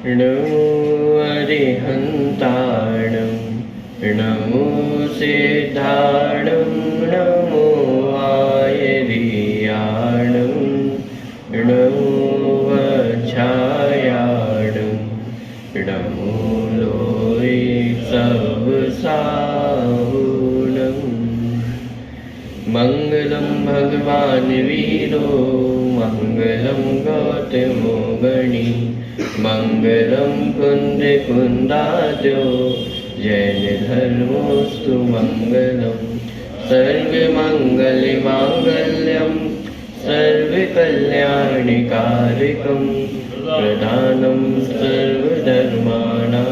नमो अरिहन्ताणं नमो सिद्धाणं नमो आयर्याणं नमो वच्छायाणं नमो लोये सबसाहुणं मङ्गलं भगवान् वीरो मङ्गलं गौतमो गणी मङ्गलं कुन्दकुन्दाद्यो जैनधर्मोऽस्तु मङ्गलं सर्वमङ्गलमाङ्गल्यं सर्वकल्याणकारकं प्रधानं सर्वधर्माणां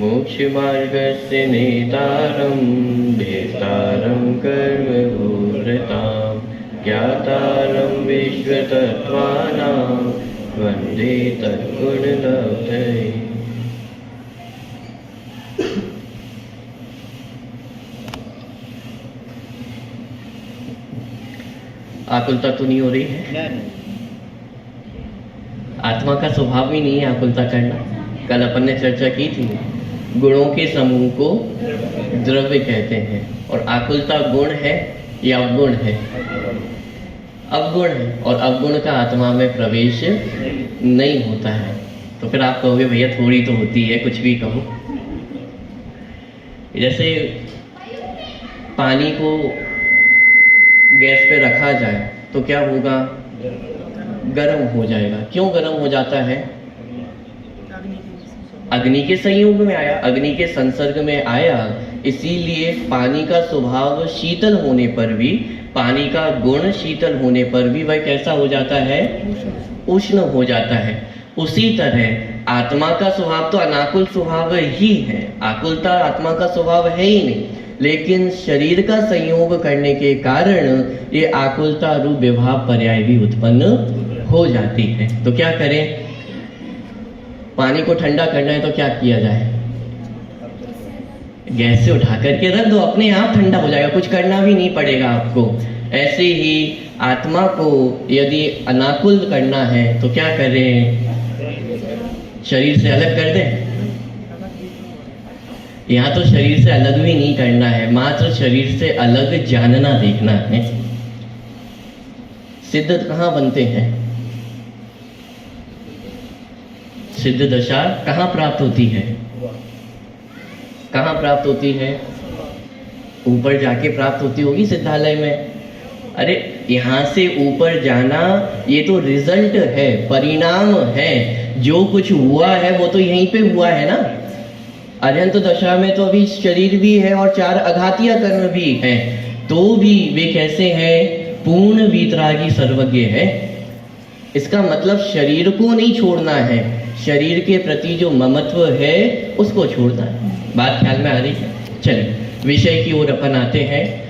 मोक्षमार्गस्य नेतारं भेतारं कर्मभूरतां ज्ञातारं विश्वतत्त्वानां वन्दे तद्गुणलब्धये। आकुलता तो नहीं हो रही है? आत्मा का स्वभाव भी नहीं है आकुलता करना। कल अपन ने चर्चा की थी, गुणों के समूह को द्रव्य कहते हैं और आकुलता गुण है या अवगुण है? अवगुण है, और अवगुण का आत्मा में प्रवेश नहीं होता है। तो फिर आप कहोगे भैया थोड़ी तो होती है, कुछ भी कहो। जैसे पानी को गैस पे रखा जाए तो क्या होगा? गर्म हो जाएगा। क्यों गर्म हो जाता है? अग्नि के संयोग में आया, अग्नि के संसर्ग में आया, इसीलिए पानी का स्वभाव शीतल होने पर भी, पानी का गुण शीतल होने पर भी वह कैसा हो जाता है? उष्ण हो जाता है। उसी तरह आत्मा का स्वभाव तो अनाकुल स्वभाव ही है, आकुलता आत्मा का स्वभाव है ही नहीं, लेकिन शरीर का संयोग करने के कारण ये आकुलता रूप विभाव पर्याय भी उत्पन्न हो जाती है। तो क्या करें? पानी को ठंडा करना है तो क्या किया जाए? गैस से उठा करके रख दो, अपने आप ठंडा हो जाएगा, कुछ करना भी नहीं पड़ेगा आपको। ऐसे ही आत्मा को यदि अनाकुल करना है तो क्या करें? शरीर से अलग कर दें? यहाँ तो शरीर से अलग भी नहीं करना है, मात्र शरीर से अलग जानना देखना है। सिद्ध कहाँ बनते हैं? सिद्ध दशा कहाँ प्राप्त होती है? कहाँ प्राप्त होती है? ऊपर जाके प्राप्त होती होगी सिद्धालय में। अरे यहाँ से ऊपर जाना ये तो रिजल्ट है, परिणाम है। जो कुछ हुआ है वो तो यहीं पे हुआ है ना। अनंत दशा में तो अभी शरीर भी है और 4 अघातीय कर्म भी है, तो भी वे कैसे हैं? पूर्ण वीतरागी सर्वज्ञ है। इसका मतलब शरीर को नहीं छोड़ना है, शरीर के प्रति जो ममत्व है उसको छोड़ना है। बात ख्याल में आ रही है? चलिए विषय की ओर अपन आते हैं।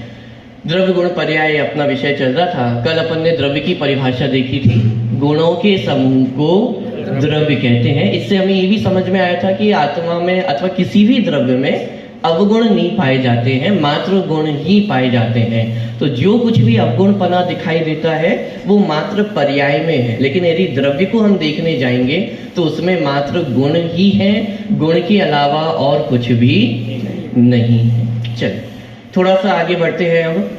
द्रव्य गुण पर्याय अपना विषय चल रहा था। कल अपन ने द्रव्य की परिभाषा देखी थी, गुणों के समूह को द्रव्य कहते हैं। इससे हमें ये भी समझ में आया था कि आत्मा में अथवा किसी भी द्रव्य में अवगुण नहीं पाए जाते हैं, मात्र गुण ही पाए जाते हैं। तो जो कुछ भी अवगुणपना दिखाई देता है वो मात्र पर्याय में है, लेकिन यदि द्रव्य को हम देखने जाएंगे तो उसमें मात्र गुण ही है, गुण के अलावा और कुछ भी नहीं है। चलिए थोड़ा सा आगे बढ़ते हैं। अब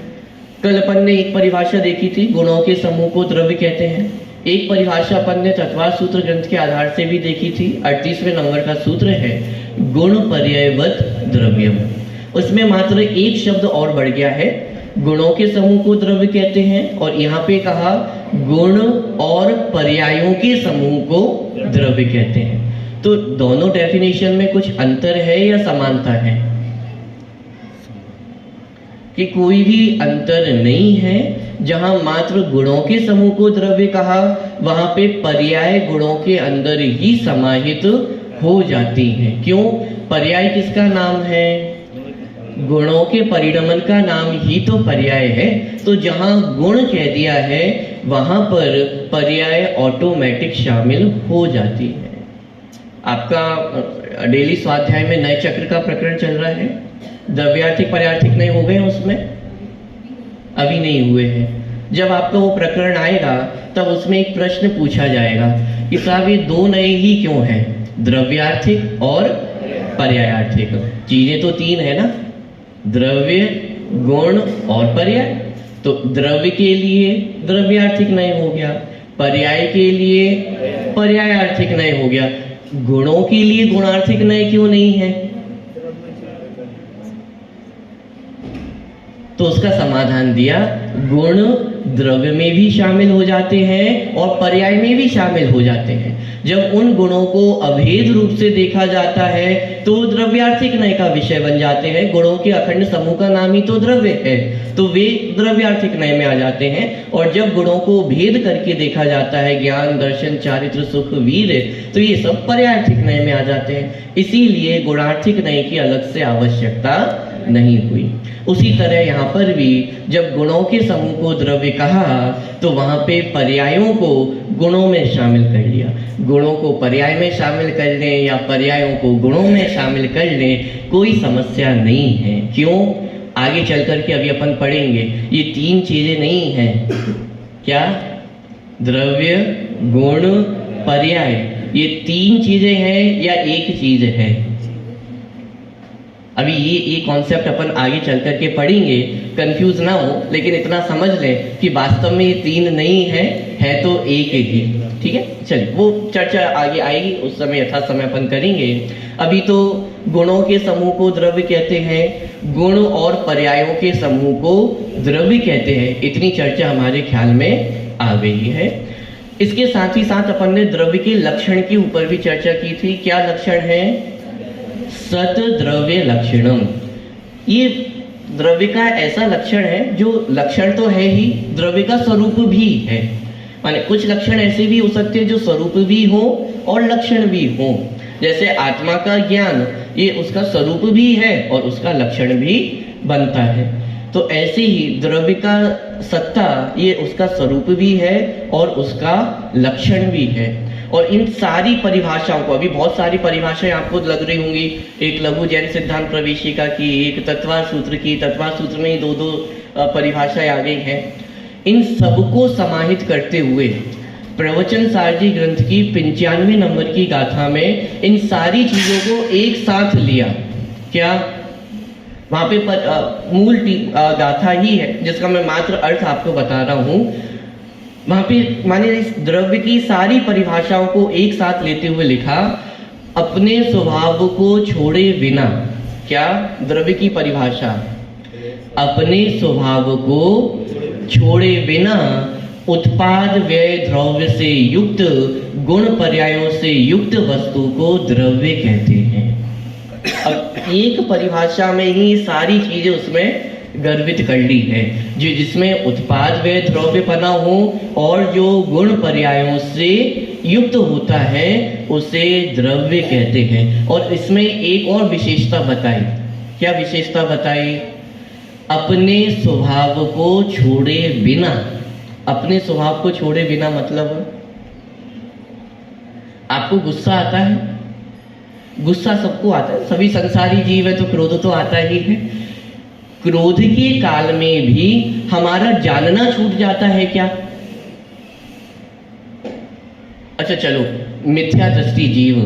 कल अपन ने एक परिभाषा देखी थी, गुणों के समूह को द्रव्य कहते हैं। एक परिभाषा अपन ने तत्वार सूत्र ग्रंथ के आधार से भी देखी थी, 38वें नंबर का सूत्र है गुण पर्यायवत द्रव्यम। उसमें मात्र एक शब्द और बढ़ गया है, गुणों के समूह को द्रव्य कहते हैं, और यहाँ पे कहा गुण और पर्यायों के समूह को द्रव्य कहते हैं। तो दोनों डेफिनेशन में कुछ अंतर है या समानता है? कि कोई भी अंतर नहीं है। जहां मात्र गुणों के समूह को द्रव्य कहा, वहां पे पर्याय गुणों के अंदर ही समाहित हो जाती है। क्यों? पर्याय किसका नाम है? गुणों के परिणमन का नाम ही तो पर्याय है। तो जहां गुण कह दिया है वहां पर पर्याय ऑटोमेटिक शामिल हो जाती है। आपका डेली स्वाध्याय में नए चक्र का प्रकरण चल रहा है, द्रव्यार्थिक पर्यार्थिक नहीं हो गए उसमें? अभी नहीं हुए हैं। जब आपका वो प्रकरण आएगा तब उसमें एक प्रश्न पूछा जाएगा कि साहब ये दो नए ही क्यों हैं, द्रव्यार्थिक और पर्यायार्थिक। चीजें तो तीन है ना, द्रव्य, गुण और पर्याय। तो द्रव्य के लिए द्रव्यार्थिक नय हो गया, पर्याय के लिए पर्यायार्थिक नय हो गया। गुणों के लिए गुणार्थिक नय क्यों नहीं है? तो उसका समाधान दिया, गुण द्रव्य में भी शामिल हो जाते हैं और पर्याय में भी शामिल हो जाते हैं। जब उन गुणों को अभेद रूप से देखा जाता है तो द्रव्यार्थिक नय का विषय बन जाते हैं। गुणों के अखंड समूह का नाम ही तो द्रव्य है, तो वे द्रव्यार्थिक नय में आ जाते हैं। और जब गुणों को भेद करके देखा जाता है, ज्ञान, दर्शन, चारित्र, सुख, वीर, तो ये सब पर्यायार्थिक नय में आ जाते हैं। इसीलिए गुणार्थिक नय की अलग से आवश्यकता नहीं हुई। उसी तरह यहाँ पर भी जब गुणों के समूह को द्रव्य कहा तो वहां पे पर्यायों को गुणों में शामिल कर लिया। गुणों को पर्याय में शामिल कर लें या पर्यायों को गुणों में शामिल कर लें, कोई समस्या नहीं है। क्यों? आगे चल करके अभी अपन पढ़ेंगे, ये तीन चीजें नहीं हैं। क्या? द्रव्य, गुण, पर्याय, ये तीन चीजें हैं या एक चीज है? अभी ये कॉन्सेप्ट अपन आगे चल करके पढ़ेंगे, कंफ्यूज ना हो, लेकिन इतना समझ लें कि वास्तव में ये तीन नहीं है तो एक ही। ठीक है, चलिए वो चर्चा आगे आएगी, उस समय यथा समय अपन करेंगे। अभी तो गुणों के समूह को द्रव्य कहते हैं, गुण और पर्यायों के समूह को द्रव्य कहते हैं। इतनी चर्चा हमारे ख्याल में आ गई है। इसके साथ ही साथ अपन ने द्रव्य के लक्षण के ऊपर भी चर्चा की थी। क्या लक्षण है? सत द्रव्य लक्षणम। ये द्रव्य का ऐसा लक्षण है जो लक्षण तो है ही, द्रव्य का स्वरूप भी है। माने कुछ लक्षण ऐसे भी हो सकते हैं जो स्वरूप भी हो और लक्षण भी हो। जैसे आत्मा का ज्ञान, ये उसका स्वरूप भी है और उसका लक्षण भी बनता है। तो ऐसे ही द्रव्य का सत्ता, ये उसका स्वरूप भी है और उसका लक्षण भी है। और इन सारी परिभाषाओं को, अभी बहुत सारी परिभाषाएं आपको लग रही होंगी, एक लघु जैन सिद्धांत प्रवेशिका की, एक तत्वार सूत्र की, तत्वार सूत्र में ही दो परिभाषाएं आ गई हैं। इन सबको समाहित करते हुए प्रवचन सारजी ग्रंथ की 95 नंबर की गाथा में इन सारी चीजों को एक साथ लिया। क्या? वहां पे मूल गाथा ही है जिसका मैं मात्र अर्थ आपको बता रहा हूं। वहां पे माने इस द्रव्य की सारी परिभाषाओं को एक साथ लेते हुए लिखा, अपने स्वभाव को छोड़े बिना। क्या? द्रव्य की परिभाषा, अपने स्वभाव को छोड़े बिना उत्पाद व्यय द्रव्य से युक्त, गुण पर्यायों से युक्त वस्तु को द्रव्य कहते हैं। अब एक परिभाषा में ही सारी चीजें उसमें गर्भित कर ली है, जो जिसमें उत्पाद व्यय द्रव्य बना हो और जो गुण पर्यायों से युक्त होता है उसे द्रव्य कहते हैं। और इसमें एक और विशेषता बताई। क्या विशेषता बताई? अपने स्वभाव को छोड़े बिना। अपने स्वभाव को छोड़े बिना मतलब, आपको गुस्सा आता है? गुस्सा सबको आता है, सभी संसारी जीव है तो क्रोध तो आता ही है। क्रोध के काल में भी हमारा जानना छूट जाता है क्या? अच्छा चलो, मिथ्या दृष्टि जीव,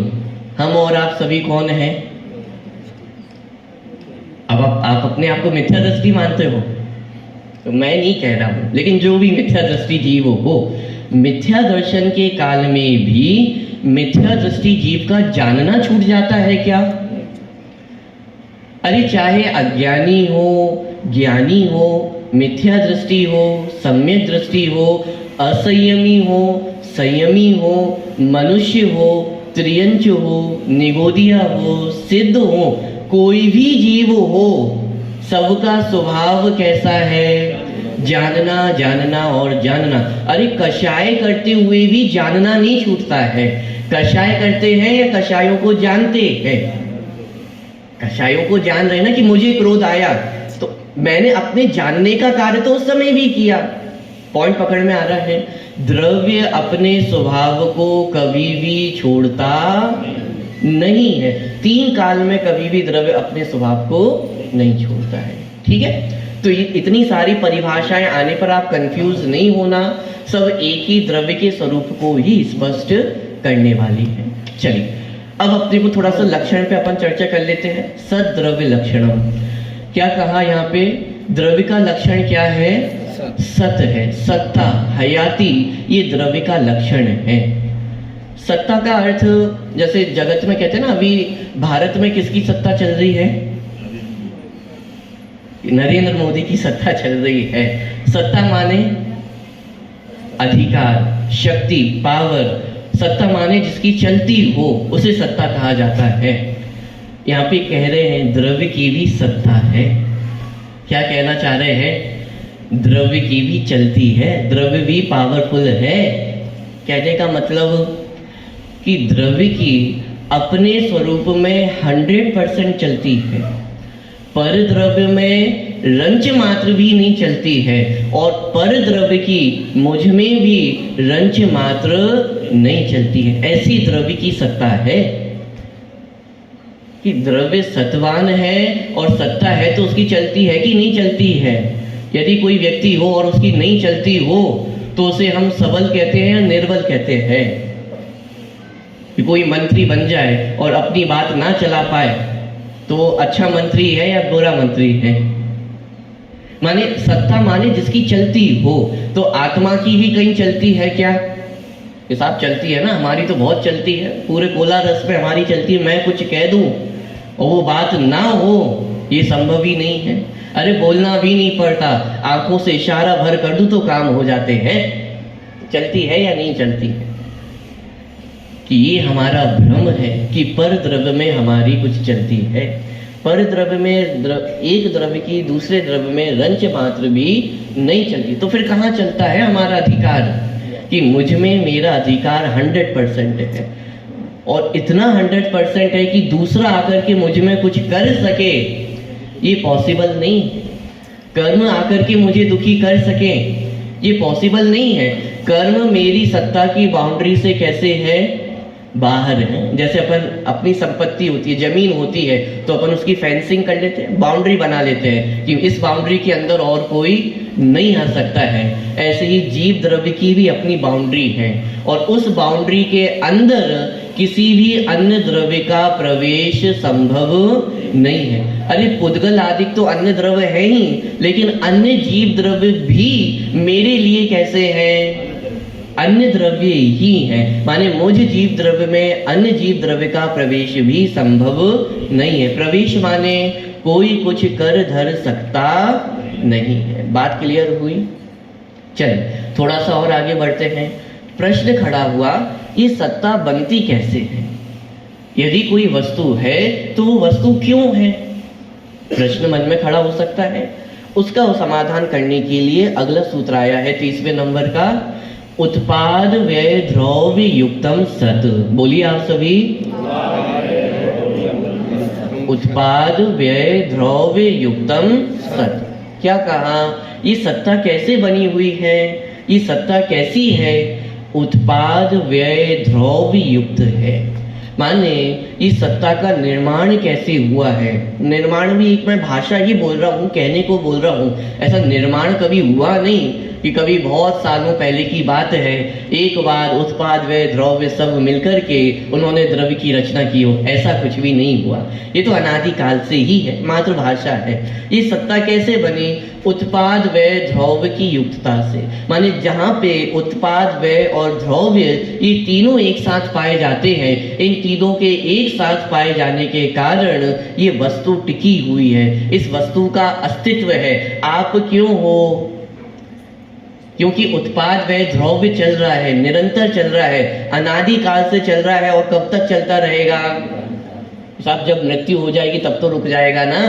हम और आप सभी कौन हैं? अब आप अपने आप को मिथ्या दृष्टि मानते हो तो मैं नहीं कह रहा हूं, लेकिन जो भी मिथ्या दृष्टि जीव हो, मिथ्या दर्शन के काल में भी मिथ्या दृष्टि जीव का जानना छूट जाता है क्या? अरे चाहे अज्ञानी हो, ज्ञानी हो, मिथ्या दृष्टि हो, सम्यक दृष्टि हो, असंयमी हो, संयमी हो, मनुष्य हो, त्रियंच हो, निगोदिया हो, सिद्ध हो, कोई भी जीव हो, सबका स्वभाव कैसा है? जानना, जानना और जानना। अरे कषाय करते हुए भी जानना नहीं छूटता है। कषाय करते हैं या कषायों को जानते हैं? कषायों को जान रहे ना कि मुझे क्रोध आया, तो मैंने अपने जानने का कार्य तो उस समय भी किया। पॉइंट पकड़ में आ रहा है? द्रव्य अपने स्वभाव को कभी भी छोड़ता नहीं है। तीन काल में कभी भी द्रव्य अपने स्वभाव को नहीं छोड़ता है। ठीक है, तो इतनी सारी परिभाषाएं आने पर आप कंफ्यूज नहीं होना, सब एक ही द्रव्य के स्वरूप को ही स्पष्ट करने वाली है। चलिए अब अपने को थोड़ा सा लक्षण पे अपन चर्चा कर लेते हैं। सद्द्रव्य लक्षणम, क्या कहा यहाँ पे? द्रव्य का लक्षण क्या है? सत है, सत्ता, हयाती, ये द्रव्य का लक्षण है। सत्ता का अर्थ जैसे जगत में कहते हैं ना, अभी भारत में किसकी सत्ता चल रही है? नरेंद्र मोदी की सत्ता चल रही है। सत्ता माने अधिकार, शक्ति, पावर। सत्ता माने जिसकी चलती हो उसे सत्ता कहा जाता है। यहाँ पे कह रहे हैं द्रव्य की भी सत्ता है। क्या कहना चाह रहे हैं? द्रव्य की भी चलती है, द्रव्य भी पावरफुल है। कहने का मतलब कि द्रव्य की अपने स्वरूप में 100% चलती है, पर द्रव्य में रंच मात्र भी नहीं चलती है, और पर द्रव्य की मुझ में भी रंच मात्र नहीं चलती है। ऐसी द्रव्य की सत्ता है कि द्रव्य सत्वान है और सत्ता है तो उसकी चलती है कि नहीं चलती है। यदि कोई व्यक्ति हो और उसकी नहीं चलती हो तो उसे हम सबल कहते हैं या निर्बल कहते हैं। कि कोई मंत्री बन जाए और अपनी बात ना चला पाए तो अच्छा मंत्री है या बुरा मंत्री है? माने सत्ता माने जिसकी चलती हो। तो आत्मा की भी कहीं चलती है क्या? ये साहब चलती है ना, हमारी तो बहुत चलती है, पूरे कोला रस पे हमारी चलती है। मैं कुछ कह दूं और वो बात ना हो, ये संभव ही नहीं है। अरे बोलना भी नहीं पड़ता, आंखों से इशारा भर कर दूं तो काम हो जाते हैं। चलती है या नहीं चलती है? कि ये हमारा भ्रम है कि पर द्रव्य में हमारी कुछ चलती है। पर द्रव्य में एक द्रव्य की दूसरे द्रव्य में रंच मात्र भी नहीं चलती। तो फिर कहाँ चलता है हमारा अधिकार? कि मुझ में मेरा अधिकार 100% है, और इतना 100% है कि दूसरा आकर के मुझ में कुछ कर सके ये पॉसिबल नहीं। कर्म आकर के मुझे दुखी कर सके ये पॉसिबल नहीं है। कर्म मेरी सत्ता की बाउंड्री से कैसे है? बाहर है। जैसे अपन अपनी संपत्ति होती है, जमीन होती है, तो अपन उसकी फेंसिंग कर लेते हैं, बाउंड्री बना लेते हैं कि इस बाउंड्री के अंदर और कोई नहीं आ सकता है। ऐसे ही जीव द्रव्य की भी अपनी बाउंड्री है, और उस बाउंड्री के अंदर किसी भी अन्य द्रव्य का प्रवेश संभव नहीं है। अरे पुद्गल आदि तो अन्य द्रव्य है ही, लेकिन अन्य जीव द्रव्य भी मेरे लिए कैसे हैं? अन्य द्रव्य ही है। माने मुझ जीव द्रव्य में अन्य जीव द्रव्य का प्रवेश भी संभव नहीं है। प्रवेश माने कोई कुछ कर धर सकता नहीं है। बात क्लियर हुई? चल थोड़ा सा और आगे बढ़ते हैं। प्रश्न खड़ा हुआ, ये सत्ता बनती कैसे है? यदि कोई वस्तु है तो वो वस्तु क्यों है? प्रश्न मन में खड़ा हो सकता है। उसका समाधान करने के लिए अगला सूत्र आया है 30वें नंबर का, उत्पाद व्यय द्रव्य युक्तम सत। बोलिए आप सभी, उत्पाद व्यय द्रव्य युक्तम सत। क्या कहा? ये सत्ता कैसे बनी हुई है? ये सत्ता कैसी है? उत्पाद व्यय द्रव्य युक्त है। माने इस सत्ता का निर्माण कैसे हुआ है? निर्माण भी एक मैं भाषा ही बोल रहा हूँ, कहने को बोल रहा हूँ। ऐसा निर्माण कभी हुआ नहीं कि कभी बहुत सालों पहले की बात है, एक बार उत्पाद व्यय द्रव्य सब मिलकर के उन्होंने द्रव्य की रचना की हो। ऐसा कुछ भी नहीं हुआ। ये तो अनादि काल से ही है, मातृभाषा है। ये सत्ता कैसे बनी? उत्पाद व्यय द्रव्य की युक्तता से। माने जहाँ पे उत्पाद व्यय और द्रव्य ये तीनों एक साथ पाए जाते हैं, इन तीनों के एक साथ पाए जाने के कारण ये वस्तु टिकी हुई है, इस वस्तु का अस्तित्व है। आप क्यों हो? क्योंकि उत्पाद व्यय द्रव्य चल रहा है, निरंतर चल रहा है, अनादि काल से चल रहा है। और कब तक चलता रहेगा? साहब जब मृत्यु हो जाएगी तब तो रुक जाएगा ना,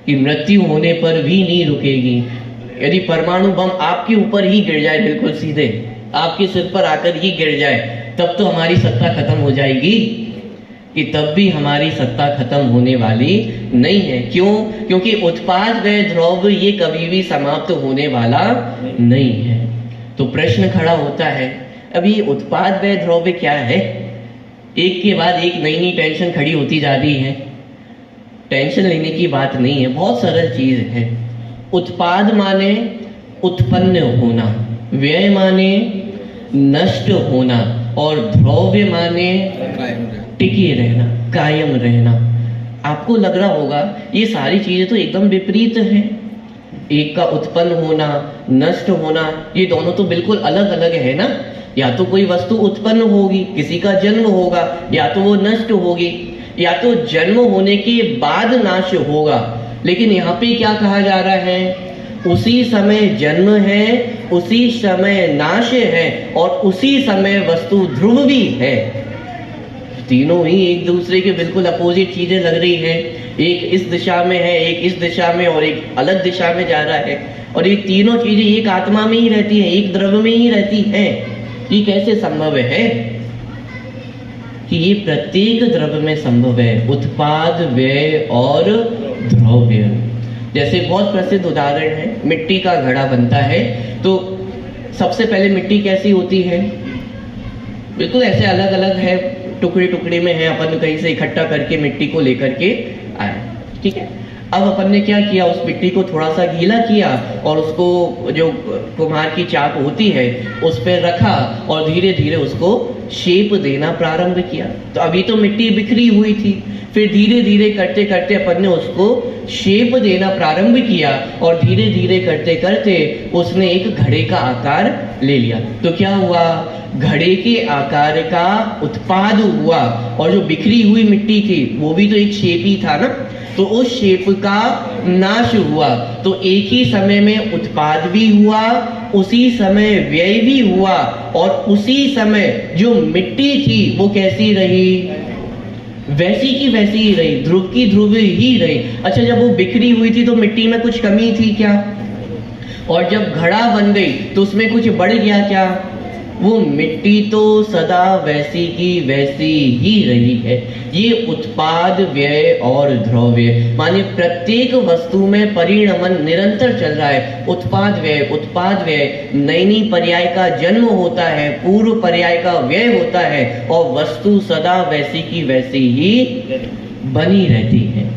कि मृत्यु होने पर भी नहीं रुकेगी। यदि परमाणु बम आपके ऊपर ही गिर जाए, बिल्कुल सीधे आपके सिर पर आकर ही गिर जाए, तब तो हमारी सत्ता खत्म हो जाएगी, कि तब भी हमारी सत्ता खत्म होने वाली नहीं है। क्यों? क्योंकि उत्पाद व्यय द्रव्य ये कभी भी समाप्त होने वाला नहीं है। तो प्रश्न खड़ा होता है, अभी उत्पाद व्यय द्रव्य क्या है? एक के बाद एक नई नई टेंशन खड़ी होती जा रही है। टेंशन लेने की बात नहीं है, बहुत सरल चीज है। उत्पाद माने उत्पन्न होना, व्यय माने नष्ट होना, और द्रव्य माने टिके रहना, कायम रहना। आपको लग रहा होगा ये सारी चीजें तो एकदम विपरीत हैं। एक का उत्पन्न होना, नष्ट होना, ये दोनों तो बिल्कुल अलग अलग है ना। या तो कोई वस्तु उत्पन्न होगी, किसी का जन्म होगा, या तो वो नष्ट होगी, या तो जन्म होने के बाद नाश होगा। लेकिन यहाँ पे क्या कहा जा रहा है? उसी समय जन्म है, उसी समय नाश है, और उसी समय वस्तु ध्रुव भी है। तीनों ही एक दूसरे के बिल्कुल अपोजिट चीजें लग रही हैं। एक इस दिशा में है, एक इस दिशा में, और एक अलग दिशा में जा रहा है। और ये तीनों चीजें एक आत्मा में ही रहती हैं, एक द्रव्य में ही रहती हैं। ये कैसे संभव है? कि ये प्रत्येक द्रव्य में संभव है, उत्पाद, व्यय और द्रव्य। जैसे बहुत प्रसिद्ध उदाहरण है, मिट्टी का घड़ा बनता है तो सबसे पहले मिट्टी कैसी होती है? बिल्कुल ऐसे अलग अलग है, टुकड़े टुकड़े में है, अपन कहीं से इकट्ठा करके मिट्टी को लेकर के आए, ठीक है। अब अपन ने क्या किया, उस मिट्टी को थोड़ा सा गीला किया और उसको जो कुम्हार की चाक होती है उस पर रखा और धीरे धीरे उसको शेप देना प्रारंभ किया। तो अभी तो मिट्टी बिखरी हुई थी, फिर धीरे धीरे करते करते अपन ने उसको शेप देना प्रारंभ किया और धीरे धीरे करते करते उसने एक घड़े का आकार ले लिया। तो क्या हुआ? घड़े के आकार का उत्पाद हुआ, और जो बिखरी हुई मिट्टी थी वो भी तो एक शेप ही था ना, तो उस शेप का नाश हुआ। तो एक ही समय में उत्पाद भी हुआ, उसी समय व्यय भी हुआ, और उसी समय जो मिट्टी थी वो कैसी रही? वैसी की वैसी ही रही, ध्रुव की ध्रुव ही रही। अच्छा, जब वो बिखरी हुई थी तो मिट्टी में कुछ कमी थी क्या? और जब घड़ा बन गई तो उसमें कुछ बढ़ गया क्या? वो मिट्टी तो सदा वैसी की वैसी ही रही है। ये उत्पाद, व्यय और द्रव्य माने प्रत्येक वस्तु में परिणमन निरंतर चल रहा है। उत्पाद व्यय, नई नई पर्याय का जन्म होता है, पूर्व पर्याय का व्यय होता है, और वस्तु सदा वैसी की वैसी ही बनी रहती है।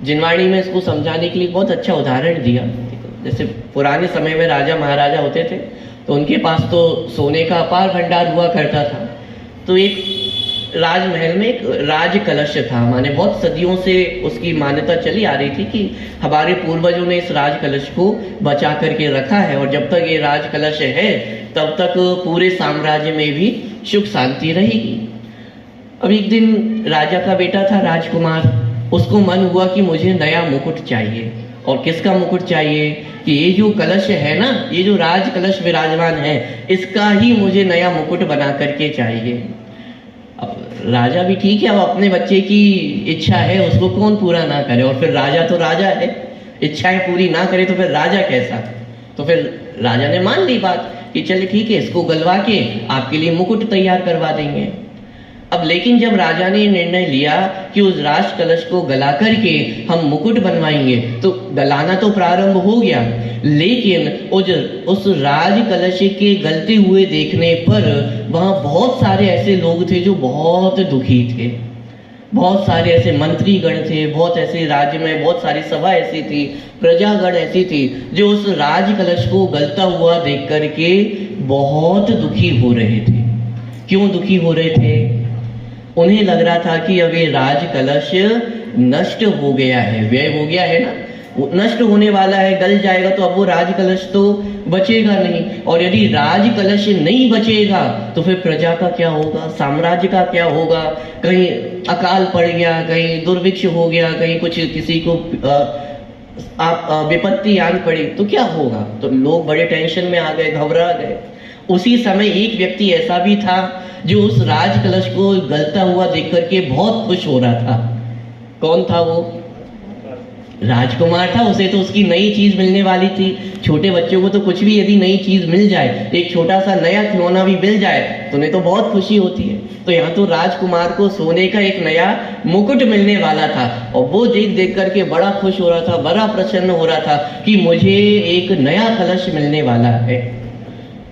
जिनवाणी में इसको समझाने के लिए बहुत अच्छा उदाहरण दिया। जैसे पुराने समय में राजा महाराजा होते थे तो उनके पास तो सोने का अपार भंडार हुआ करता था। तो एक राजमहल में एक राज कलश था, माने बहुत सदियों से उसकी मान्यता चली आ रही थी कि हमारे पूर्वजों ने इस राज कलश को बचा करके रखा है, और जब तक ये राज कलश है तब तक पूरे साम्राज्य में भी सुख शांति रहेगी। अब एक दिन राजा का बेटा था राजकुमार, उसको मन हुआ कि मुझे नया मुकुट चाहिए। और किसका मुकुट चाहिए? कि ये जो कलश है ना, ये जो राज कलश विराजमान है, इसका ही मुझे नया मुकुट बना करके चाहिए। अब राजा भी ठीक है, अब अपने बच्चे की इच्छा है उसको कौन पूरा ना करे, और फिर राजा तो राजा है, इच्छाएं पूरी ना करे तो फिर राजा कैसा? तो फिर राजा ने मान ली बात कि चलिए ठीक है, इसको गलवा के आपके लिए मुकुट तैयार करवा देंगे। अब लेकिन जब राजा ने निर्णय लिया कि उस राज कलश को गला करके हम मुकुट बनवाएंगे, तो गलाना तो प्रारंभ हो गया, लेकिन उस राज कलश के गलते हुए देखने पर वहां बहुत सारे ऐसे लोग थे जो बहुत दुखी थे। बहुत सारे ऐसे मंत्रीगण थे, बहुत ऐसे राज्य में बहुत सारी सभा ऐसी थी, प्रजागण ऐसी थी जो उस राज कलश को गलता हुआ देख करके बहुत दुखी हो रहे थे। क्यों दुखी हो रहे थे? उन्हें लग रहा था कि अब ये राज कलश नष्ट हो गया है, व्यय हो गया है ना, वो नष्ट होने वाला है, गल जाएगा, तो अब वो राज कलश तो बचेगा नहीं। और यदि राज कलश नहीं बचेगा तो फिर प्रजा का क्या होगा, साम्राज्य का क्या होगा? कहीं अकाल पड़ गया, कहीं दुर्भिक्ष हो गया, कहीं कुछ किसी को विपत्ति आन पड़ी तो क्या होगा? तो लोग बड़े टेंशन में आ गए, घबरा गए। उसी समय एक व्यक्ति ऐसा भी था जो उस राज कलश को गलता हुआ देख करके बहुत खुश हो रहा था। कौन था वो? राजकुमार था। उसे तो उसकी नई चीज मिलने वाली थी। छोटे बच्चों को तो कुछ भी यदि नई चीज मिल जाए, एक छोटा सा नया खिलौना भी मिल जाए तो उन्हें तो बहुत खुशी होती है। तो यहाँ तो राजकुमार को सोने का एक नया मुकुट मिलने वाला था, और वो देख देख करके बड़ा खुश हो रहा था, बड़ा प्रसन्न हो रहा था कि मुझे एक नया कलश मिलने वाला है।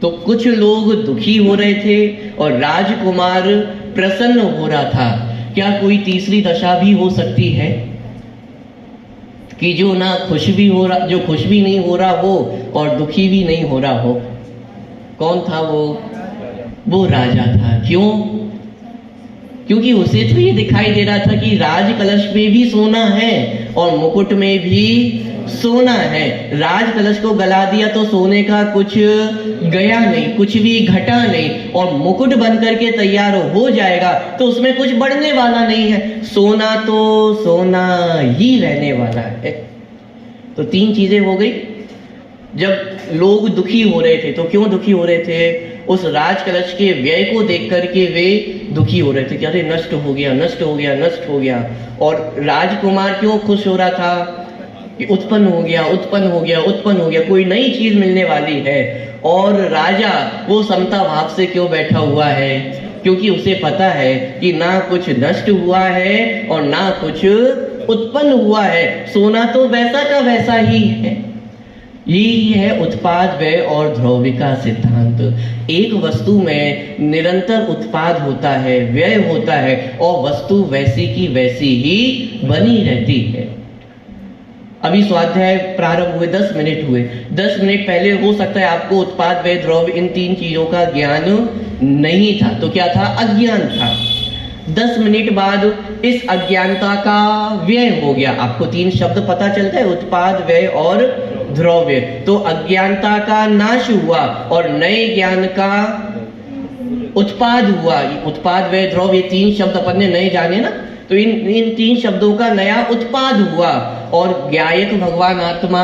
तो कुछ लोग दुखी हो रहे थे और राजकुमार प्रसन्न हो रहा था। क्या कोई तीसरी दशा भी हो सकती है? कि जो ना खुश भी हो रहा, जो खुश भी नहीं हो रहा हो और दुखी भी नहीं हो रहा हो। कौन था वो राजा था। क्यों? क्योंकि उसे तो ये दिखाई दे रहा था कि राज कलश में भी सोना है और मुकुट में भी सोना है। राज कलश को गला दिया तो सोने का कुछ गया नहीं, कुछ भी घटा नहीं, और मुकुट बन करके तैयार हो जाएगा तो उसमें कुछ बढ़ने वाला नहीं है। सोना तो सोना ही रहने वाला है। तो तीन चीजें हो गई। जब लोग दुखी हो रहे थे तो क्यों दुखी हो रहे थे? उस राज कलश के व्यय को देख करके वे दुखी हो रहे थे कि अरे नष्ट हो गया, नष्ट हो गया, नष्ट हो गया। और राजकुमार क्यों खुश हो रहा था कि उत्पन्न हो गया, उत्पन्न हो गया, उत्पन्न हो गया, कोई नई चीज मिलने वाली है। और राजा वो समता भाव से क्यों बैठा हुआ है? क्योंकि उसे पता है कि ना कुछ नष्ट हुआ है और ना कुछ उत्पन्न हुआ है। सोना तो वैसा का वैसा ही है। यही है उत्पाद व्यय और द्रव्य का सिद्धांत। एक वस्तु में निरंतर उत्पाद होता है, व्यय होता है, और वस्तु वैसी की वैसी ही बनी रहती है। अभी स्वाध्याय प्रारंभ हुए 10 मिनट हुए। 10 मिनट पहले हो सकता है आपको उत्पाद व्यय द्रव्य इन तीन चीजों का ज्ञान नहीं था। तो क्या था? अज्ञान था। 10 मिनट बाद इस अज्ञानता का व्यय हो गया। आपको तीन शब्द पता चलता है, उत्पाद व्यय और द्रव्य। तो अज्ञानता का नाश हुआ और नए ज्ञान का उत्पाद हुआ। उत्पाद व्यय द्रव्य तीन शब्द अपन ने नए जाने ना, तो इन तीन शब्दों का नया उत्पाद हुआ और ज्ञायक भगवान आत्मा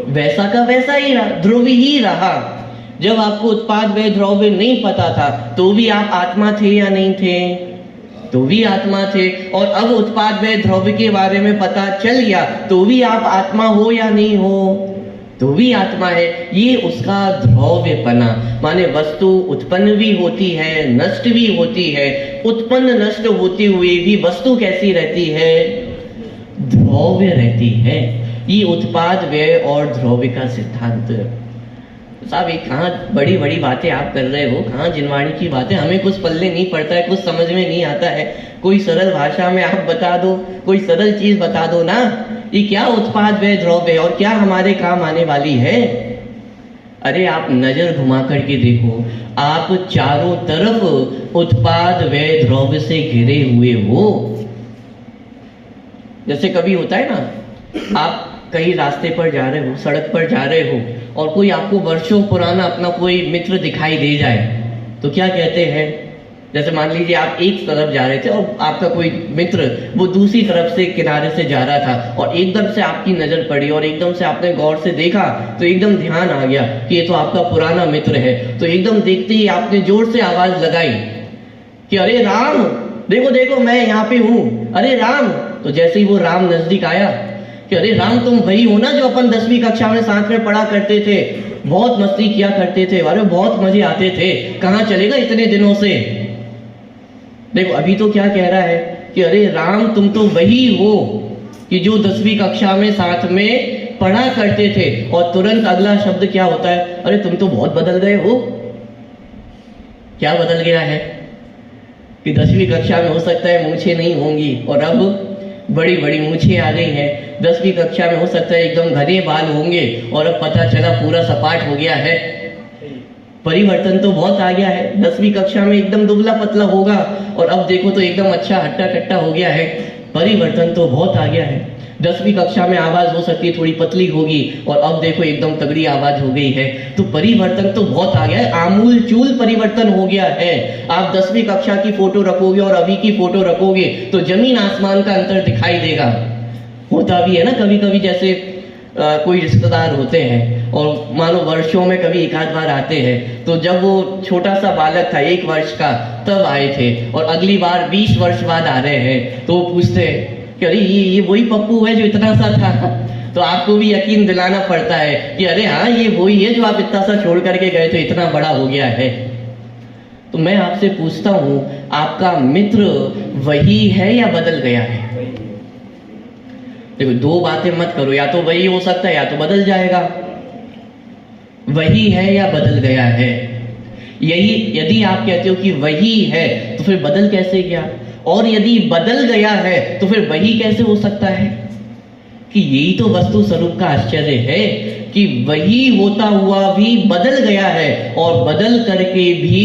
वैसा का वैसा ही रहा, ध्रुव ही रहा। जब आपको उत्पाद व्यय द्रव्य नहीं पता था तो भी आप आत्मा थे या नहीं थे? तो भी आत्मा थे। और अब उत्पाद व्यय द्रव्य के बारे में पता चल गया तो भी आप आत्मा हो या नहीं हो? तो भी आत्मा है। ये उसका द्रव्यपना, माने वस्तु उत्पन्न भी होती है, नष्ट भी होती है। उत्पन्न नष्ट होते हुए भी वस्तु कैसी रहती है? द्रव्य रहती है। ये उत्पाद व्यय और द्रव्य का सिद्धांत। साहब ये कहाँ बड़ी बड़ी बातें आप कर रहे हो, कहाँ जिनवाणी की बातें, हमें कुछ पल्ले नहीं पड़ता है, कुछ समझ में नहीं आता है। कोई सरल भाषा में आप बता दो, कोई सरल चीज बता दो ना। ये क्या उत्पाद व्यय द्रव्य और क्या हमारे काम आने वाली है? अरे आप नजर घुमा करके देखो, आप चारों तरफ उत्पाद व्यय द्रव्य से घिरे हुए हो। जैसे कभी होता है ना, आप कहीं रास्ते पर जा रहे हो, सड़क पर जा रहे हो और कोई आपको वर्षों पुराना अपना कोई मित्र दिखाई दे जाए तो क्या कहते हैं? जैसे मान लीजिए आप एक तरफ जा रहे थे और आपका कोई मित्र वो दूसरी तरफ से किनारे से जा रहा था और एकदम से आपकी नजर पड़ी और एकदम से आपने गौर से देखा तो एकदम ध्यान आ गया कि ये तो आपका पुराना मित्र है। तो एकदम देखते ही आपने जोर से आवाज लगाई कि अरे राम, देखो देखो मैं यहाँ पे हूँ, अरे राम। तो जैसे ही वो राम नजदीक आया कि अरे राम तुम वही हो ना जो अपन 10वीं कक्षा में साथ में पढ़ा करते थे, बहुत मस्ती किया करते थे, अरे बहुत मजे आते थे, कहाँ चलेगा इतने दिनों से। देखो अभी तो क्या कह रहा है कि अरे राम तुम तो वही हो कि जो 10वीं कक्षा में साथ में पढ़ा करते थे। और तुरंत अगला शब्द क्या होता है? अरे तुम तो बहुत बदल गए हो। क्या बदल गया है? कि 10वीं कक्षा में हो सकता है मूंछें नहीं होंगी और अब बड़ी बड़ी मूंछें आ गई हैं। 10वीं कक्षा में हो सकता है एकदम घने बाल होंगे और अब पता चला पूरा सपाट हो गया है। परिवर्तन तो बहुत आ गया है। 10वीं कक्षा में एकदम दुबला पतला होगा और अब देखो तो एकदम अच्छा हट्टा कट्टा हो गया है। परिवर्तन तो बहुत आ गया है। 10वीं कक्षा में आवाज हो सकती है थोड़ी पतली होगी और अब देखो एकदम तगड़ी आवाज हो गई है। तो परिवर्तन तो बहुत आ गया है, आमूल चूल परिवर्तन हो गया है। आप 10वीं कक्षा की फोटो रखोगे और अभी की फोटो रखोगे तो जमीन आसमान का अंतर दिखाई देगा। होता भी है ना कभी कभी, जैसे कोई रिश्तेदार होते हैं और मानो वर्षों में कभी एक आध बार आते हैं, तो जब वो छोटा सा बालक था 1 वर्ष का तब आए थे और अगली बार 20 वर्ष बाद आ रहे हैं तो पूछते हैं कि अरे ये वही पप्पू है जो इतना सा था। तो आपको भी यकीन दिलाना पड़ता है कि अरे हाँ ये वही है जो आप इतना सा छोड़ करके गए थे, इतना बड़ा हो गया है। तो मैं आपसे पूछता हूं, आपका मित्र वही है या बदल गया है? देखो 2 बातें मत करो, या तो वही हो सकता है या तो बदल जाएगा। वही है या बदल गया है? यही यदि आप कहते हो कि वही है तो फिर बदल कैसे गया? और यदि बदल गया है तो फिर वही कैसे हो सकता है? कि यही तो वस्तु स्वरूप का आश्चर्य है कि वही होता हुआ भी बदल गया है और बदल करके भी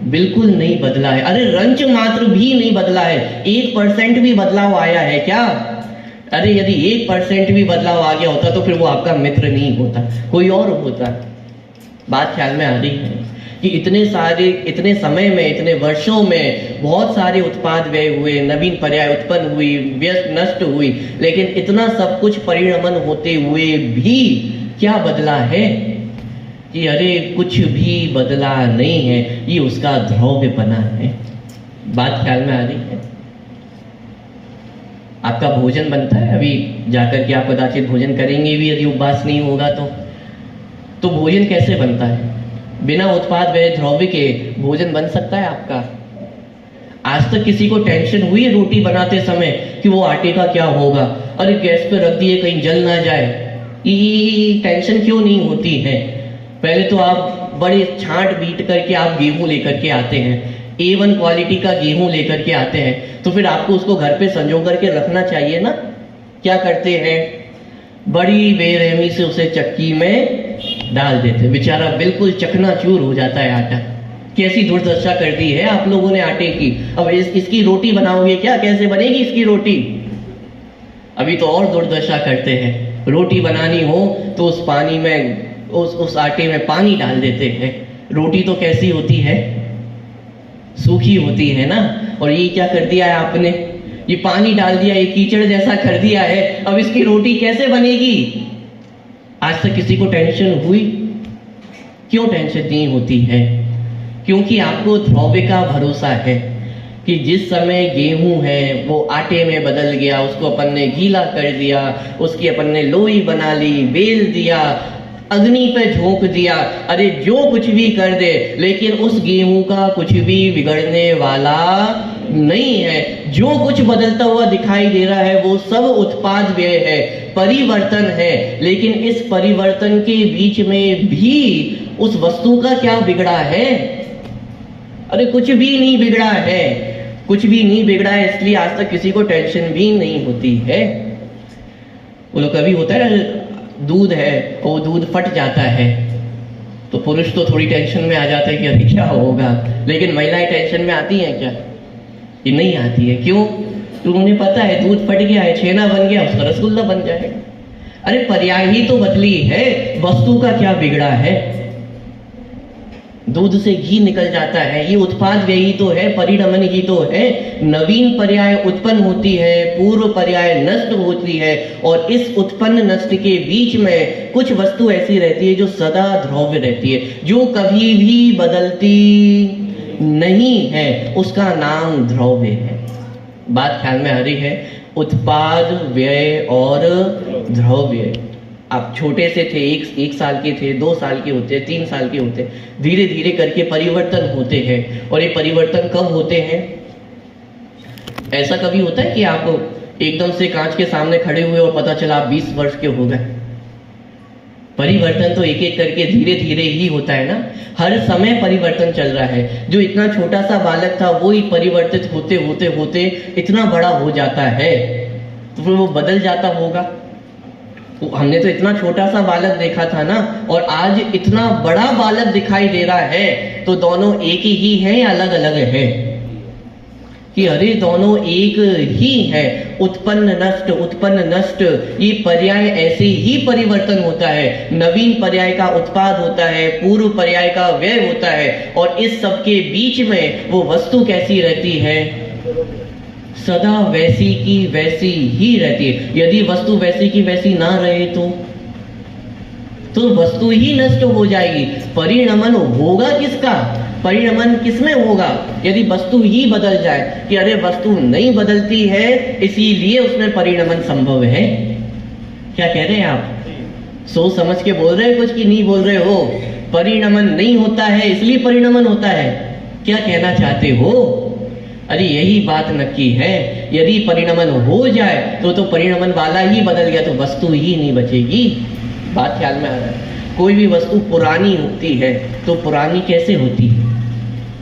बिल्कुल नहीं बदला है। अरे रंच मात्र भी नहीं बदला है, 1% भी बदलाव आया है क्या? अरे यदि 1% भी बदलाव आ गया होता तो फिर वो आपका मित्र नहीं होता, कोई और होता। बात ख्याल में आ रही है कि इतने समय में, इतने वर्षों में बहुत सारे उत्पाद व्यय हुए, नवीन पर्याय उत्पन्न हुई, व्यस्त नष्ट हुई, लेकिन इतना सब कुछ परिणमन होते हुए भी क्या बदला है कि अरे कुछ भी बदला नहीं है, ये उसका ध्रुव बना है। बात ख्याल में आ रही है? आपका भोजन बनता है, अभी जाकर के आप कदाचित भोजन करेंगे भी यदि उपवास नहीं होगा तो भोजन कैसे बनता है? बिना उत्पाद व्यय ध्रुव के भोजन बन सकता है आपका? आज तक किसी को टेंशन हुई है रोटी बनाते समय कि वो आटे का क्या होगा, अरे गैस पे रख दिए कहीं जल ना जाए, ये टेंशन क्यों नहीं होती है? पहले तो आप बड़े छांट बीट करके आप गेहूं लेकर के आते हैं, A1 क्वालिटी का गेहूं लेकर के आते हैं, तो फिर आपको उसको घर पे संजो करके रखना चाहिए ना। क्या करते हैं? बड़ी बेरहमी से उसे चक्की में डाल देते, बेचारा बिल्कुल चकनाचूर हो जाता है आटा। कैसी दुर्दशा कर दी है आप लोगों ने आटे की। अब इसकी रोटी बनाओगे क्या? कैसे बनेगी इसकी रोटी? अभी तो और दुर्दशा करते हैं, रोटी बनानी हो तो उस पानी में, उस आटे में पानी डाल देते हैं। रोटी तो कैसी होती है? सूखी होती है ना। और ये क्या कर दिया है आपने? ये पानी डाल दिया, ये कीचड़ जैसा कर दिया है। अब इसकी रोटी कैसे बनेगी? आज तक किसी को टेंशन हुई? क्यों टेंशन नहीं होती है? क्योंकि आपको ध्रुव का भरोसा है कि जिस समय गेहूं है वो आटे में बदल गया, उसको अपन ने गीला कर दिया, उसकी अपन ने लोई बना ली, बेल दिया, अग्नि पे झोंक दिया, अरे जो कुछ भी कर दे, लेकिन उस गेहूं का कुछ भी बिगड़ने वाला नहीं है। जो कुछ बदलता हुआ दिखाई दे रहा है वो सब उत्पाद व्यय है, परिवर्तन है। लेकिन इस परिवर्तन के बीच में भी उस वस्तु का क्या बिगड़ा है? अरे कुछ भी नहीं बिगड़ा है, कुछ भी नहीं बिगड़ा है, इसलिए आज तक किसी को टेंशन भी नहीं होती है। वो लोग कभी होता है ना, दूध है वो दूध फट जाता है तो पुरुष तो थोड़ी टेंशन में आ जाता है कि अरे क्या होगा, लेकिन महिलाएं टेंशन में आती हैं क्या? ये नहीं आती है। क्यों? तो उन्हें पता है दूध फट गया है, छेना बन गया, उसका रसगुल्ला बन जाएगा। अरे पर्याय ही तो बदली है, वस्तु का क्या बिगड़ा है? दूध से घी निकल जाता है, ये उत्पाद व्यय ही तो है, परिणमन ही तो है। नवीन पर्याय उत्पन्न होती है, पूर्व पर्याय नष्ट होती है, और इस उत्पन्न नष्ट के बीच में कुछ वस्तु ऐसी रहती है जो सदा ध्रुव रहती है, जो कभी भी बदलती नहीं है, उसका नाम ध्रुव है। बात ख्याल में आ रही है? उत्पाद व्यय और ध्रुव व्यय। आप छोटे से थे, एक साल के थे, 2 साल के होते, 3 साल के होते, धीरे धीरे करके परिवर्तन होते हैं। और ये परिवर्तन कब होते हैं? ऐसा कभी होता है कि आप एकदम से कांच के सामने खड़े हुए और पता चला आप 20 वर्ष के हो गए? परिवर्तन तो एक एक करके धीरे धीरे ही होता है ना। हर समय परिवर्तन चल रहा है। जो इतना छोटा सा बालक था वो ही परिवर्तित होते होते होते इतना बड़ा हो जाता है, तो फिर वो बदल जाता होगा। तो हमने तो इतना छोटा सा बालक देखा था ना, और आज इतना बड़ा बालक दिखाई दे रहा है, तो दोनों एक ही है या अलग अलग है? कि अरे दोनों एक ही है। उत्पन्न नष्ट, उत्पन्न नष्ट, ये पर्याय ऐसे ही परिवर्तन होता है। नवीन पर्याय का उत्पाद होता है, पूर्व पर्याय का व्यय होता है, और इस सब के बीच में वो वस्तु कैसी रहती है? सदा वैसी की वैसी ही रहती है। यदि वस्तु वैसी की वैसी ना रहे तो वस्तु ही नष्ट हो जाएगी। परिणमन होगा किसका? परिणमन किसमें होगा? यदि वस्तु ही बदल जाए कि अरे वस्तु नहीं बदलती है इसीलिए उसमें परिणमन संभव है। क्या कह रहे हैं आप? सोच समझ के बोल रहे हैं कुछ कि नहीं बोल रहे हो? परिणमन नहीं होता है इसलिए परिणमन होता है, क्या कहना चाहते हो? अरे यही बात नक्की है। यदि परिणमन हो जाए तो परिणमन वाला ही बदल गया तो वस्तु ही नहीं बचेगी। बात ख्याल में आ रहा है? कोई भी वस्तु पुरानी होती है तो पुरानी कैसे होती है?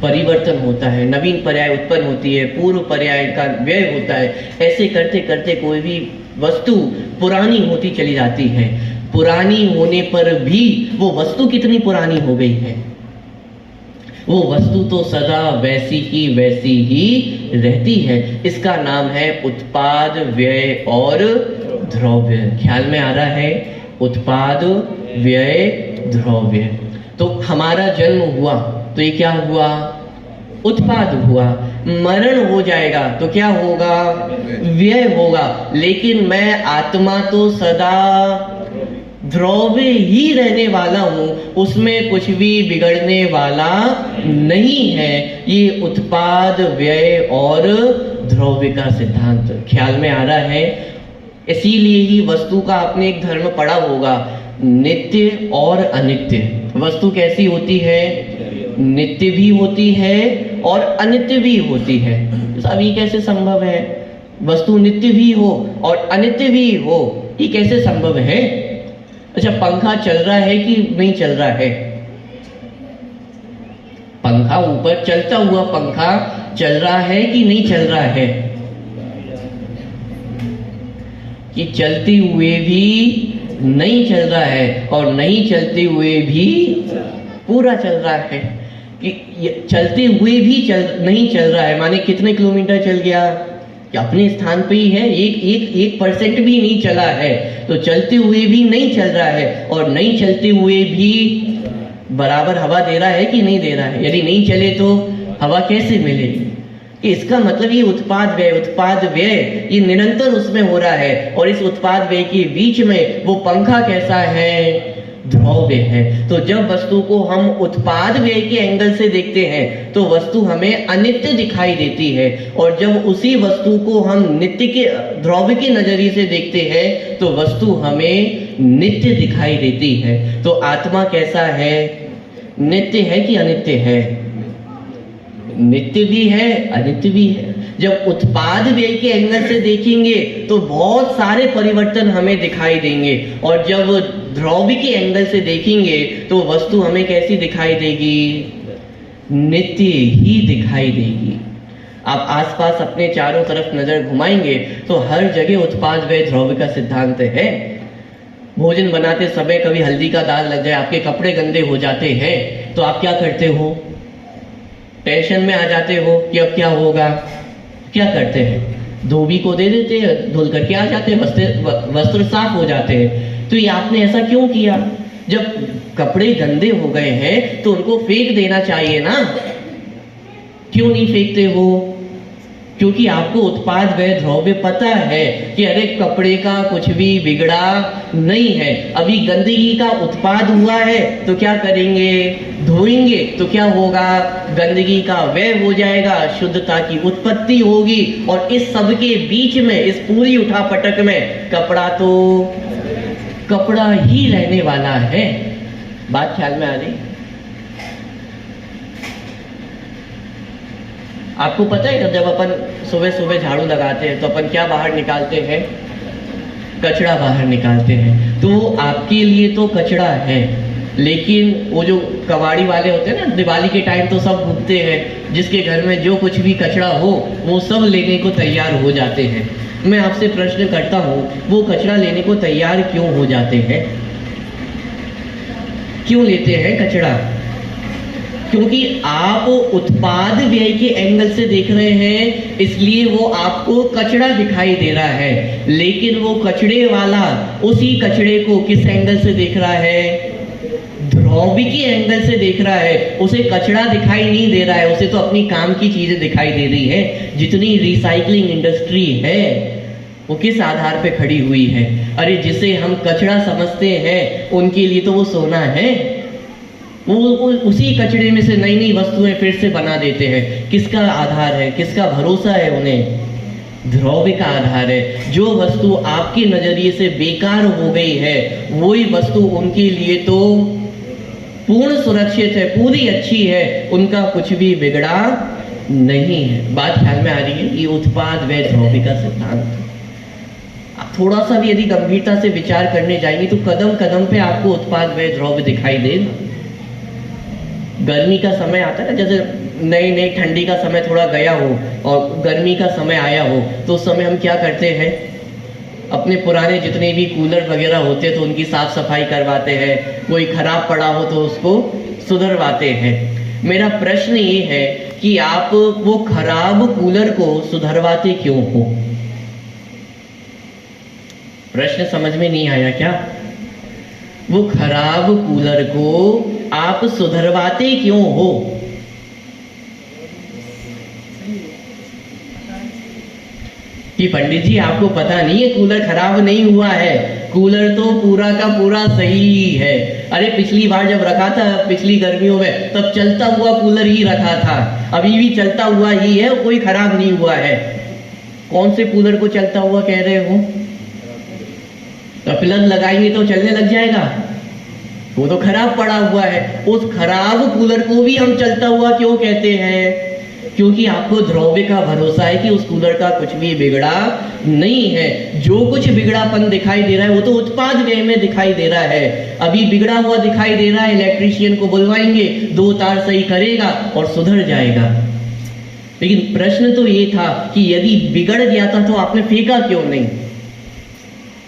परिवर्तन होता है, नवीन पर्याय उत्पन्न होती है, पूर्व पर्याय का व्यय होता है। ऐसे करते करते कोई भी वस्तु पुरानी होती चली जाती है। पुरानी होने पर भी वो वस्तु कितनी पुरानी हो गई है? वो वस्तु तो सदा वैसी की वैसी ही रहती है। इसका नाम है उत्पाद, व्यय और द्रव्य। ख्याल में आ रहा है? उत्पाद, व्यय, द्रव्य। तो हमारा जन्म हुआ तो ये क्या हुआ? उत्पाद हुआ। मरण हो जाएगा तो क्या होगा? व्यय होगा। लेकिन मैं आत्मा तो सदा द्रव्य ही रहने वाला हूं, उसमें कुछ भी बिगड़ने वाला नहीं है। ये उत्पाद, व्यय और द्रव्य का सिद्धांत ख्याल में आ रहा है? इसीलिए ही वस्तु का आपने एक धर्म पढ़ा होगा, नित्य और अनित्य। वस्तु कैसी होती है? नित्य भी होती है और अनित्य भी होती है। अब ये कैसे संभव है? वस्तु नित्य भी हो और अनित्य भी हो, ये कैसे संभव है? अच्छा, पंखा चल रहा है कि नहीं चल रहा है? पंखा ऊपर चलता हुआ पंखा चल रहा है कि नहीं चल रहा है? कि चलते हुए भी नहीं चल रहा है और नहीं चलते हुए भी पूरा चल रहा है। कि चलते हुए भी नहीं चल रहा है माने कितने किलोमीटर चल गया? कि अपने स्थान पे ही है, एक परसेंट भी नहीं चला है। तो चलते हुए भी नहीं चल रहा है और नहीं चलते हुए भी बराबर हवा दे रहा है कि नहीं दे रहा है? यदि नहीं चले तो हवा कैसे मिलेगी? इसका मतलब ये उत्पाद व्यय ये निरंतर उसमें हो रहा है। और इस उत्पाद व्यय के बीच में वो पंखा कैसा है? द्रव्य है। तो जब वस्तु को हम उत्पाद व्यय के एंगल से देखते हैं तो वस्तु हमें अनित्य दिखाई देती है, और जब उसी वस्तु को हम नित्य के द्रव्य के नजरिए से देखते हैं तो वस्तु हमें नित्य दिखाई देती है। तो आत्मा कैसा है? नित्य है कि अनित्य है? नित्य भी है, अनित्य भी है। जब उत्पाद व्यय के एंगल से देखेंगे तो बहुत सारे परिवर्तन हमें दिखाई देंगे, और जब द्रव्य के एंगल से देखेंगे तो वस्तु हमें कैसी दिखाई देगी? नित्य ही दिखाई देगी। आप आसपास अपने चारों तरफ नजर घुमाएंगे तो हर जगह उत्पाद व्यय द्रव्य का सिद्धांत है। भोजन बनाते समय कभी हल्दी का दाग लग जाए, आपके कपड़े गंदे हो जाते हैं, तो आप क्या करते हो? टेंशन में आ जाते हो कि अब क्या होगा? क्या करते हैं? धोबी को दे देते हैं, धुल करके आ जाते हैं, वस्त्र साफ हो जाते हैं। तो ये आपने ऐसा क्यों किया? जब कपड़े गंदे हो गए हैं तो उनको फेंक देना चाहिए ना, क्यों नहीं फेंकते हो? क्योंकि आपको उत्पाद व्यय द्रव्य पता है कि अरे कपड़े का कुछ भी बिगड़ा नहीं है, अभी गंदगी का उत्पाद हुआ है तो क्या करेंगे? धोएंगे तो क्या होगा? गंदगी का व्यय हो जाएगा, शुद्धता की उत्पत्ति होगी, और इस सब के बीच में, इस पूरी उठापटक में कपड़ा ही रहने वाला है। बात ख्याल में आ रही? आपको पता है जब अपन सुबह सुबह झाड़ू लगाते हैं तो अपन क्या बाहर निकालते हैं? कचरा बाहर निकालते हैं। तो आपके लिए तो कचरा है, लेकिन वो जो कबाड़ी वाले होते हैं ना, दिवाली के टाइम तो सब घूमते हैं, जिसके घर में जो कुछ भी कचरा हो वो सब लेने को तैयार हो जाते हैं। मैं आपसे प्रश्न करता हूँ, वो कचरा लेने को तैयार क्यों हो जाते हैं? क्यों लेते हैं कचरा? क्योंकि आप उत्पाद व्यय के एंगल से देख रहे हैं, इसलिए वो आपको कचरा दिखाई दे रहा है। लेकिन वो कचड़े वाला उसी कचड़े को किस एंगल से देख रहा है? द्रव्य के एंगल से देख रहा है। उसे कचरा दिखाई नहीं दे रहा है, उसे तो अपनी काम की चीजें दिखाई दे रही है। जितनी रिसाइकलिंग इंडस्ट्री है वो किस आधार पे खड़ी हुई है? अरे जिसे हम कचरा समझते हैं उनके लिए तो वो सोना है। वो उसी कचड़े में से नई नई वस्तुएं फिर से बना देते हैं। किसका आधार है? किसका भरोसा है उन्हें? द्रव्य का आधार है। जो वस्तु आपके नजरिए से बेकार हो गई है वही वस्तु उनके लिए तो पूर्ण सुरक्षित है, पूरी अच्छी है, उनका कुछ भी बिगड़ा नहीं है। बात ख्याल में आ रही है? ये उत्पाद व्यय द्रव्य का सिद्धांत। आप थोड़ा सा भी यदि गंभीरता से विचार करने जाएंगे तो कदम कदम पे आपको उत्पाद व्यय द्रव्य दिखाई देगा। गर्मी का समय आता है ना, जैसे नई ठंडी का समय थोड़ा गया हो और गर्मी का समय आया हो, तो उस समय हम क्या करते हैं? अपने पुराने जितने भी कूलर वगैरह होते तो उनकी साफ सफाई करवाते हैं, कोई खराब पड़ा हो तो उसको सुधरवाते हैं। मेरा प्रश्न ये है कि आप वो खराब कूलर को सुधरवाते क्यों हो? प्रश्न समझ में नहीं आया क्या? वो खराब कूलर को आप सुधरवाते क्यों हो? कि पंडित जी आपको पता नहीं है कूलर खराब नहीं हुआ है, कूलर तो पूरा का पूरा सही है। अरे पिछली बार जब रखा था पिछली गर्मियों में तब चलता हुआ कूलर ही रखा था, अभी भी चलता हुआ ही है, कोई खराब नहीं हुआ है। कौन से कूलर को चलता हुआ कह रहे हो? तो प्लग लगाएंगे तो चलने लग जाएगा, वो तो खराब पड़ा हुआ है। उस खराब कूलर को भी हम चलता हुआ क्यों कहते हैं? क्योंकि आपको द्रव्य का भरोसा है कि उस कूलर का कुछ भी बिगड़ा नहीं है। जो कुछ बिगड़ापन दिखाई दे रहा है वो तो उत्पाद व्यय में दिखाई दे रहा है। अभी बिगड़ा हुआ दिखाई दे रहा है, इलेक्ट्रीशियन को बुलवाएंगे, 2 तार सही करेगा और सुधर जाएगा। लेकिन प्रश्न तो ये था कि यदि बिगड़ गया था तो आपने फेंका क्यों नहीं?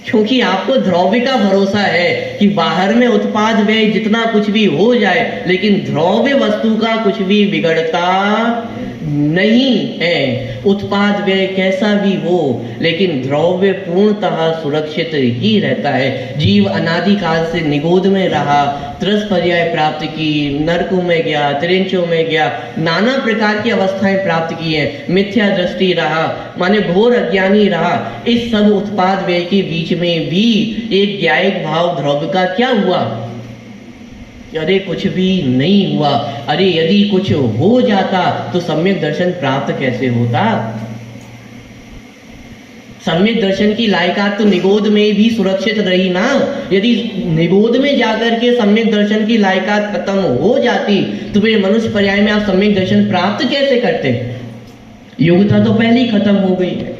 क्योंकि आपको द्रव्य का भरोसा है कि बाहर में उत्पाद व्यय जितना कुछ भी हो जाए, लेकिन द्रव्य वस्तु का कुछ भी बिगड़ता नहीं है। उत्पाद व्यय कैसा भी हो लेकिन द्रव्य पूर्णतः सुरक्षित ही रहता है। जीव अनादि काल से निगोद में रहा, त्रस पर्याय प्राप्त की, नरकों में गया, त्रिंचों में गया, नाना प्रकार की अवस्थाएं प्राप्त की हैं, मिथ्या दृष्टि रहा, माने घोर अज्ञानी रहा। इस सब उत्पाद व्यय के बीच में भी एक ज्ञायिक भाव द्रव्य का क्या हुआ? अरे कुछ भी नहीं हुआ। अरे यदि कुछ हो जाता तो सम्यक दर्शन प्राप्त कैसे होता? सम्यक दर्शन की लायकात तो निगोद में भी सुरक्षित रही ना। यदि निगोद में जाकर के सम्यक दर्शन की लायकात खत्म हो जाती तो फिर मनुष्य पर्याय में आप सम्यक दर्शन प्राप्त कैसे करते? योग्यता तो पहले ही खत्म हो गई है।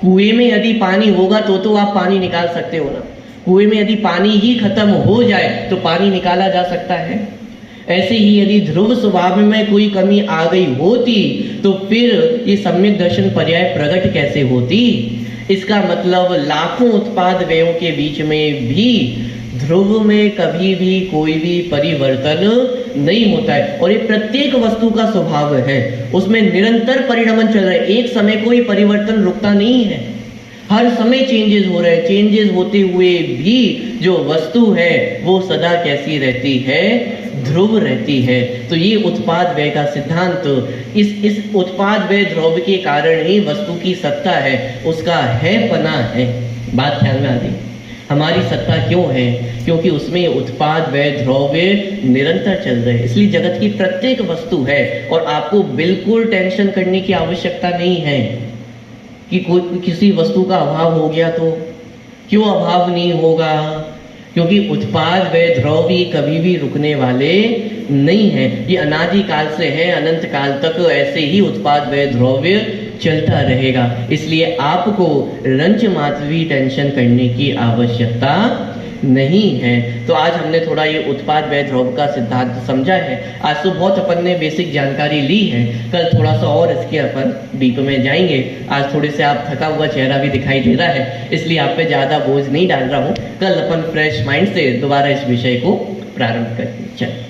कुएं में यदि पानी होगा तो आप पानी निकाल सकते हो ना। कुएं में यदि पानी ही खत्म हो जाए तो पानी निकाला जा सकता है। ऐसे ही यदि ध्रुव स्वभाव में कोई कमी आ गई होती तो फिर ये सम्यक दर्शन पर्याय प्रकट कैसे होती? इसका मतलब लाखों उत्पाद व्ययों के बीच में भी ध्रुव में कभी भी कोई भी परिवर्तन नहीं होता है। और ये प्रत्येक वस्तु का स्वभाव है, उसमें निरंतर परिणमन चल रहा है। एक समय कोई परिवर्तन रुकता नहीं है, हर समय चेंजेस हो रहे हैं। चेंजेस होते हुए भी जो वस्तु है वो सदा कैसी रहती है? ध्रुव रहती है। तो ये उत्पाद व्यय का सिद्धांत, इस उत्पाद व्यय ध्रुव के कारण ही वस्तु की सत्ता है, उसका है पना है। बात ख्याल में आती? हमारी सत्ता क्यों है? क्योंकि उसमें उत्पाद व्यय द्रव्य निरंतर चल रहे हैं। इसलिए जगत की प्रत्येक वस्तु है और आपको बिल्कुल टेंशन करने की आवश्यकता नहीं है कि कोई किसी वस्तु का अभाव हो गया तो। क्यों अभाव नहीं होगा? क्योंकि उत्पाद व द्रव्य कभी भी रुकने वाले नहीं है। ये अनादि काल से है, अनंत काल तक ऐसे ही उत्पाद व द्रव्य चलता रहेगा। इसलिए आपको रंच मात्र भी टेंशन करने की आवश्यकता नहीं है। तो आज हमने थोड़ा ये उत्पाद व्यय द्रव्य का सिद्धांत समझा है। आज तो बहुत अपन ने बेसिक जानकारी ली है, कल थोड़ा सा और इसके अपन डीप में जाएंगे। आज थोड़े से आप थका हुआ चेहरा भी दिखाई दे रहा है, इसलिए आप पे ज़्यादा बोझ नहीं डाल रहा हूँ। कल अपन फ्रेश माइंड से दोबारा इस विषय को प्रारंभ करेंगे। चलिए।